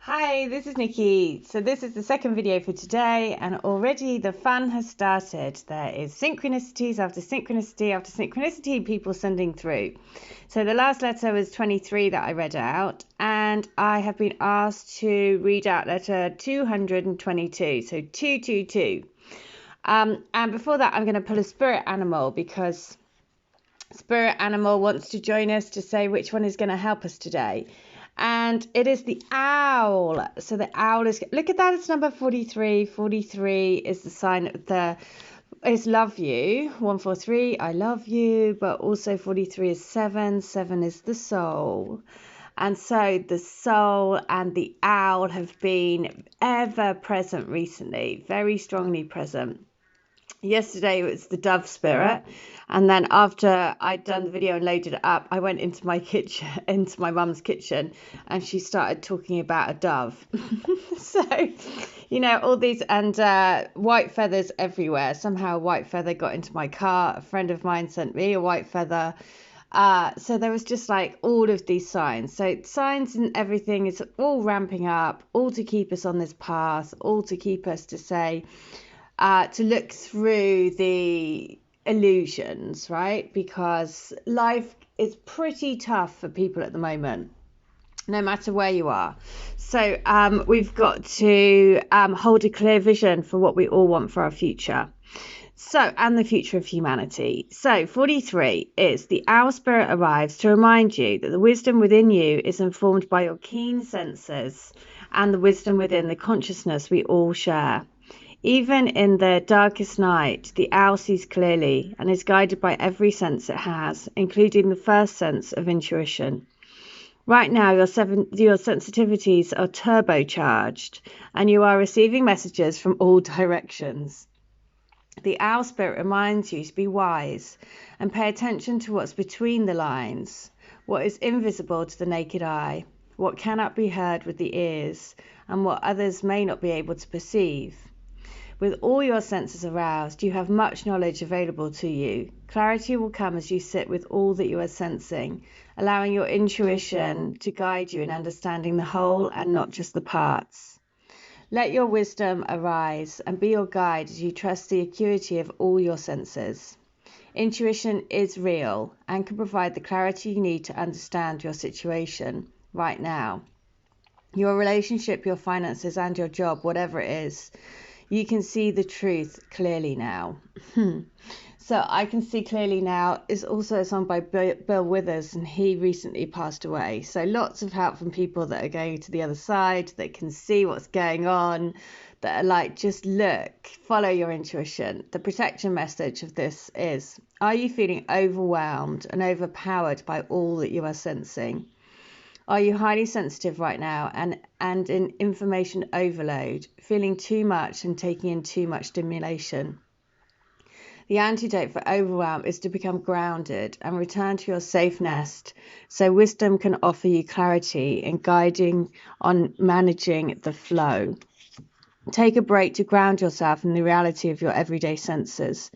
Hi, this is Nikki. So this is the second video for today, and already the fun has started. There is synchronicities after synchronicity after synchronicity, people sending through. So the last letter was 23 that I read out, and I have been asked to read out letter 222, so 222. And before that, I'm going to pull a spirit animal because spirit animal wants to join us to say which one is going to help us today. And it is the owl. So the owl is, look at that, it's number 43. 43 is the sign of is love you. 143, I love you. But also 43 is 7. 7 is the soul. And so the soul and the owl have been ever present recently, very strongly present. Yesterday it was the dove spirit, and then after I'd done the video and loaded it up, I went into my kitchen, into my mum's kitchen, and she started talking about a dove. So, you know, all these, and white feathers everywhere. Somehow a white feather got into my car. A friend of mine sent me a white feather. So there was just like all of these signs. So signs and everything is all ramping up, all to keep us on this path, all to keep us to say, to look through the illusions, right? Because life is pretty tough for people at the moment, no matter where you are. So we've got to hold a clear vision for what we all want for our future. So, and the future of humanity. So 43 is the owl spirit arrives to remind you that the wisdom within you is informed by your keen senses and the wisdom within the consciousness we all share. Even in the darkest night, the owl sees clearly and is guided by every sense it has, including the first sense of intuition. Right now, your sensitivities are turbocharged, and you are receiving messages from all directions. The owl spirit reminds you to be wise and pay attention to what's between the lines, what is invisible to the naked eye, what cannot be heard with the ears, and what others may not be able to perceive. With all your senses aroused, you have much knowledge available to you. Clarity will come as you sit with all that you are sensing, allowing your intuition to guide you in understanding the whole and not just the parts. Let your wisdom arise and be your guide as you trust the acuity of all your senses. Intuition is real and can provide the clarity you need to understand your situation right now. Your relationship, your finances, and your job, whatever it is. You can see the truth clearly now. So I Can See Clearly Now is also a song by Bill Withers, and he recently passed away. So lots of help from people that are going to the other side, that can see what's going on, that are like, just look, follow your intuition. The protection message of this is, are you feeling overwhelmed and overpowered by all that you are sensing? Are you highly sensitive right now and in information overload, feeling too much and taking in too much stimulation? The antidote for overwhelm is to become grounded and return to your safe nest, so wisdom can offer you clarity and guiding on managing the flow. Take a break to ground yourself in the reality of your everyday senses.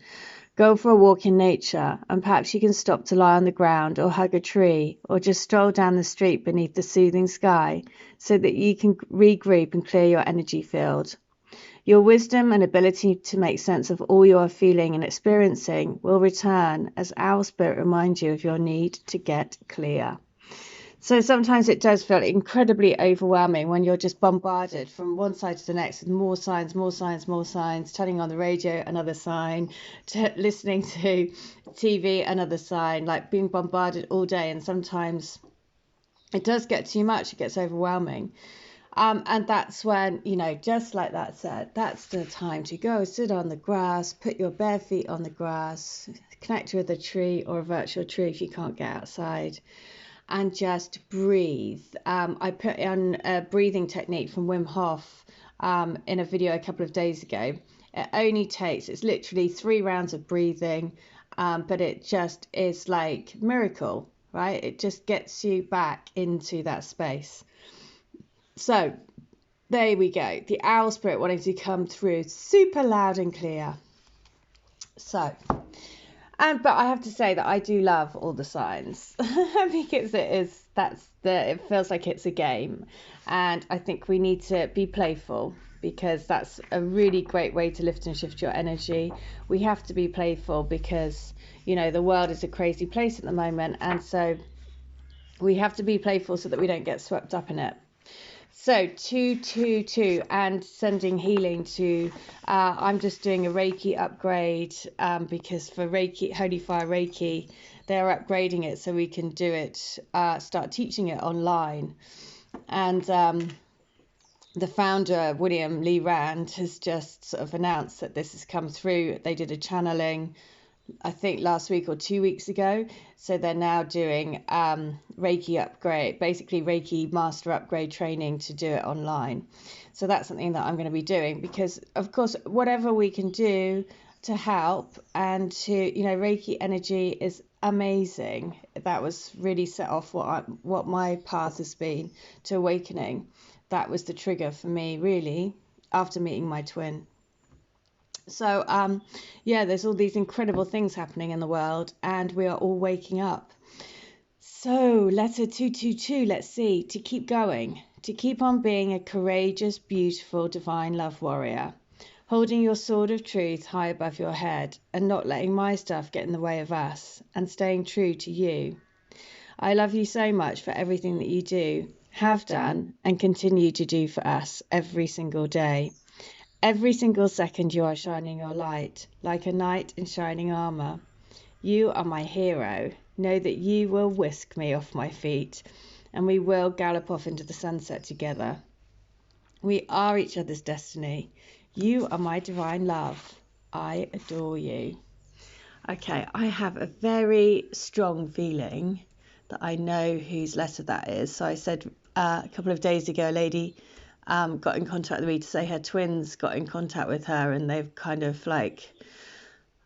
Go for a walk in nature, and perhaps you can stop to lie on the ground or hug a tree or just stroll down the street beneath the soothing sky so that you can regroup and clear your energy field. Your wisdom and ability to make sense of all you are feeling and experiencing will return as Owl Spirit reminds you of your need to get clear. So sometimes it does feel incredibly overwhelming when you're just bombarded from one side to the next with more signs, turning on the radio, another sign, listening to TV, another sign, like being bombarded all day. And sometimes it does get too much, it gets overwhelming. And that's when, you know, just like that said, that's the time to go sit on the grass, put your bare feet on the grass, connect with a tree or a virtual tree if you can't get outside. And just breathe. I put on a breathing technique from Wim Hof in a video a couple of days ago. It only takes, it's literally 3 rounds of breathing, but it just is like miracle, right? It just gets you back into that space. So there we go. The owl spirit wanting to come through super loud and clear. So... but I have to say that I do love all the signs because it is it feels like it's a game, and I think we need to be playful, because that's a really great way to lift and shift your energy. We have to be playful because, you know, the world is a crazy place at the moment, and so we have to be playful so that we don't get swept up in it. So 222 and sending healing to, I'm just doing a Reiki upgrade, because for Reiki, Holy Fire Reiki, they're upgrading it so we can do it, start teaching it online. And the founder, William Lee Rand, has just sort of announced that this has come through. They did a channeling, I think last week or 2 weeks ago. So they're now doing Reiki upgrade, basically Reiki master upgrade training to do it online. So that's something that I'm going to be doing, because of course, whatever we can do to help and to, you know, Reiki energy is amazing. That was really set off what my path has been to awakening. That was the trigger for me, really, after meeting my twin. So, yeah, there's all these incredible things happening in the world, and we are all waking up. So, letter 222, let's see, to keep going, to keep on being a courageous, beautiful, divine love warrior, holding your sword of truth high above your head and not letting my stuff get in the way of us, and staying true to you. I love you so much for everything that you do, have done, and continue to do for us every single day. Every single second you are shining your light, like a knight in shining armour. You are my hero. Know that you will whisk me off my feet, and we will gallop off into the sunset together. We are each other's destiny. You are my divine love. I adore you. Okay, I have a very strong feeling that I know whose letter that is. So I said a couple of days ago, a lady got in contact with me to say her twins got in contact with her, and they've kind of like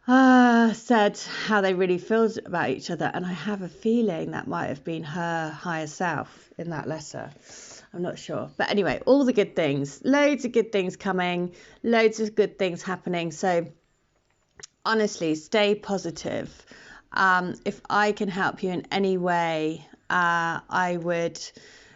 said how they really feel about each other. And I have a feeling that might have been her higher self in that letter. I'm not sure. But anyway, all the good things, loads of good things coming, loads of good things happening. So honestly, stay positive. If I can help you in any way, I would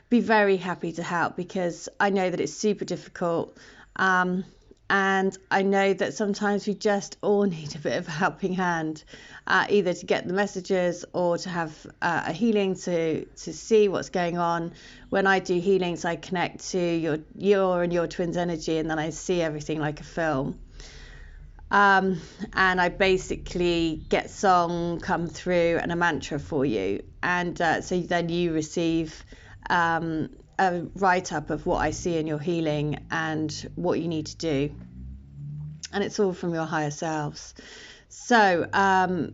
be very happy to help, because I know that it's super difficult, and I know that sometimes we just all need a bit of a helping hand, either to get the messages or to have a healing to see what's going on. When I do healings, I connect to your and your twin's energy, and then I see everything like a film. And I basically get song come through and a mantra for you, and so then you receive a write-up of what I see in your healing and what you need to do, and it's all from your higher selves. So I'm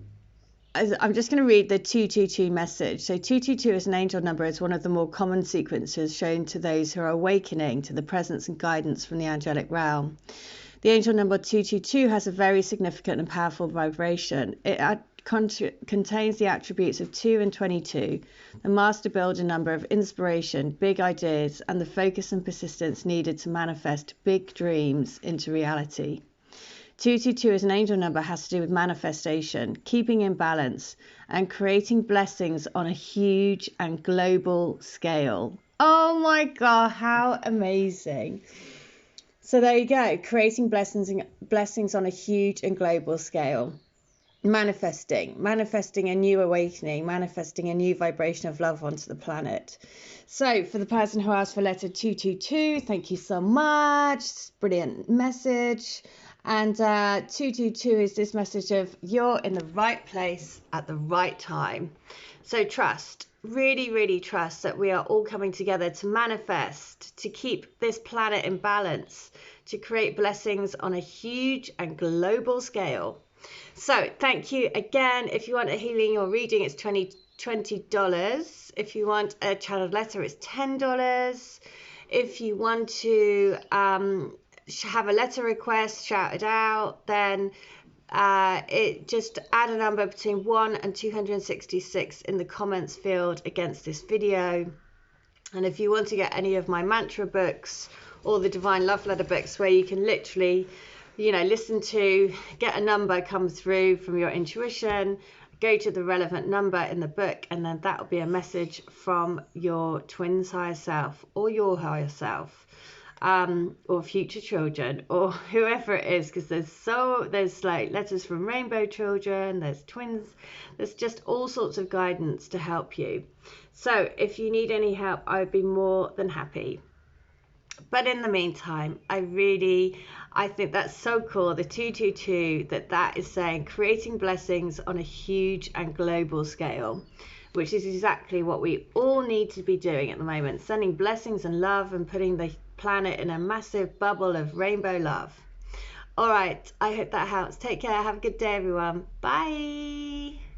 just going to read the 222 message. So 222 as an angel number is one of the more common sequences shown to those who are awakening to the presence and guidance from the angelic realm. The angel number 222 has a very significant and powerful vibration. It contains the attributes of 2 and 22, the master builder number of inspiration, big ideas, and the focus and persistence needed to manifest big dreams into reality. 222 as an angel number has to do with manifestation, keeping in balance, and creating blessings on a huge and global scale. Oh my God, how amazing! So there you go, creating blessings on a huge and global scale. Manifesting a new awakening, manifesting a new vibration of love onto the planet. So for the person who asked for letter 222, thank you so much. Brilliant message. And 222 is this message of you're in the right place at the right time. So trust, really, really trust that we are all coming together to manifest, to keep this planet in balance, to create blessings on a huge and global scale. So thank you again. If you want a healing or reading, it's $20. If you want a channeled letter, it's $10. If you want to have a letter request shouted out, then it just add a number between 1 and 266 in the comments field against this video. And if you want to get any of my mantra books or the Divine Love Letter books, where you can literally, you know, listen to, get a number come through from your intuition, go to the relevant number in the book, and then that will be a message from your twin's higher self or your higher self, or future children, or whoever it is, because there's like letters from rainbow children, there's twins, there's just all sorts of guidance to help you. So if you need any help, I would be more than happy. But in the meantime, I think that's so cool, the 222, that is saying creating blessings on a huge and global scale, which is exactly what we all need to be doing at the moment, sending blessings and love and putting the planet in a massive bubble of rainbow love. All right, I hope that helps. Take care. Have a good day, everyone. Bye.